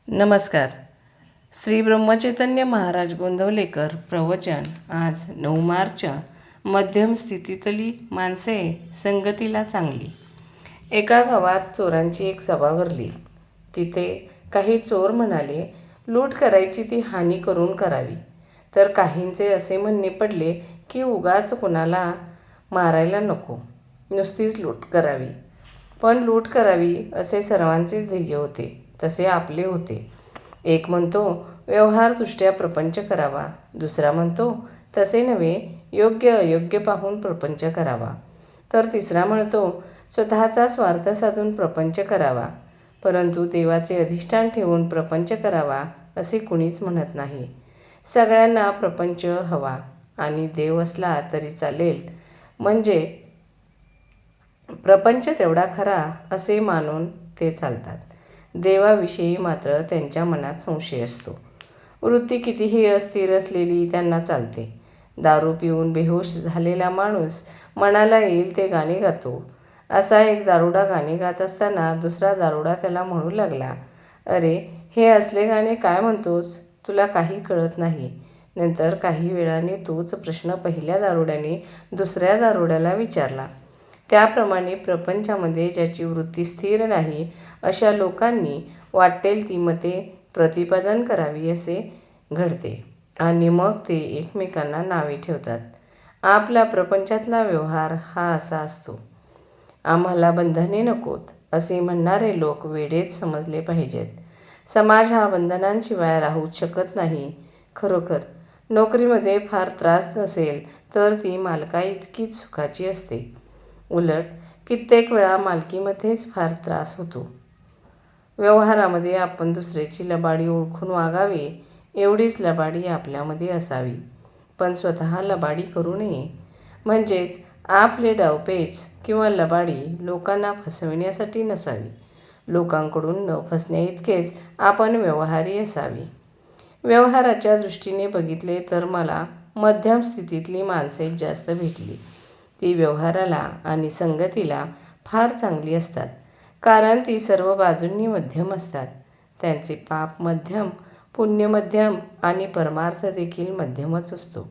नमस्कार. श्री ब्रह्मचैतन्य महाराज गोंदवलेकर प्रवचन. आज 9 मार्च. मध्यम स्थितीतली माणसे संगतीला चांगली. एका गावात चोरांची एक सभा भरली. तिथे काही चोर म्हणाले, लूट करायची ती हानी करून करावी. तर काहींचे असे म्हणणे पडले की उगाच कोणाला मारायला नको, नुसतीच लूट करावी. पण लूट करावी असे सर्वांचेच ध्येय होते, तसे आपले होते. एक म्हणतो व्यवहारदृष्ट्या प्रपंच करावा, दुसरा म्हणतो तसे नव्हे, योग्य अयोग्य पाहून प्रपंच करावा, तर तिसरा म्हणतो स्वतःचा स्वार्थ साधून प्रपंच करावा. परंतु देवाचे अधिष्ठान ठेवून प्रपंच करावा असे कुणीच म्हणत नाही. सगळ्यांना प्रपंच हवा आणि देव असला तरी चालेल, म्हणजे प्रपंच तेवढा खरा असे मानून ते चालतात. देवाविषयी मात्र त्यांच्या मनात संशय असतो. वृत्ती कितीही अस्थिर असलेली त्यांना चालते. दारू पिऊन बेहोश झालेला माणूस मनाला येईल ते गाणे गातो. असा एक दारुडा गाणे गात असताना दुसरा दारुडा त्याला म्हणू लागला, अरे हे असले गाणे काय म्हणतोस, तुला काही कळत नाही. नंतर काही वेळाने तोच प्रश्न पहिल्या दारुड्याने दुसऱ्या दारुड्याला विचारला. त्याप्रमाणे प्रपंचामध्ये ज्याची वृत्ती स्थिर नाही अशा लोकांनी वाटेल ती मते प्रतिपादन करावी असे घडते आणि मग ते एकमेकांना नावे ठेवतात. आपला प्रपंचातला व्यवहार हा असा असतो. आम्हाला बंधने नकोत असे म्हणणारे लोक वेडेच समजले पाहिजेत. समाज हा बंधनांशिवाय राहूच शकत नाही. खरोखर नोकरीमध्ये फार त्रास नसेल तर ती मालकाइतकीच सुखाची असते. उलट कित्येक वेळा मालकीमध्येच फार त्रास होतो. व्यवहारामध्ये आपण दुसऱ्याची लबाडी ओळखून वागावे, एवढीच लबाडी आपल्यामध्ये असावी, पण स्वतः लबाडी करू नये. म्हणजेच आपले डावपेच किंवा लबाडी लोकांना फसविण्यासाठी नसावी. लोकांकडून न फसण्याइतकेच आपण व्यवहारी असावे. व्यवहाराच्या दृष्टीने बघितले तर मला मध्यम स्थितीतली माणसेच जास्त भेटली. ती व्यवहाराला आणि संगतीला फार चांगली असतात, कारण ती सर्व बाजूंनी मध्यम असतात. त्यांचे पाप मध्यम, पुण्य मध्यम आणि परमार्थ देखील मध्यमच असतो.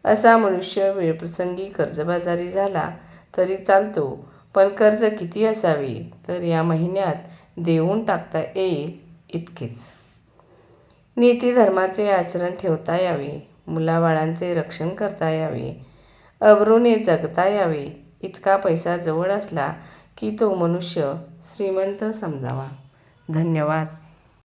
असा मनुष्य वेळप्रसंगी कर्जबाजारी झाला तरी चालतो, पण कर्ज किती असावे, तर या महिन्यात देऊन टाकता येईल इतकेच. नीतिधर्माचे आचरण ठेवता यावे, मुलाबाळांचे रक्षण करता यावे, अब्रूने जगता यावे, इतका पैसा जवळ असला की तो मनुष्य श्रीमंत समजावा. धन्यवाद.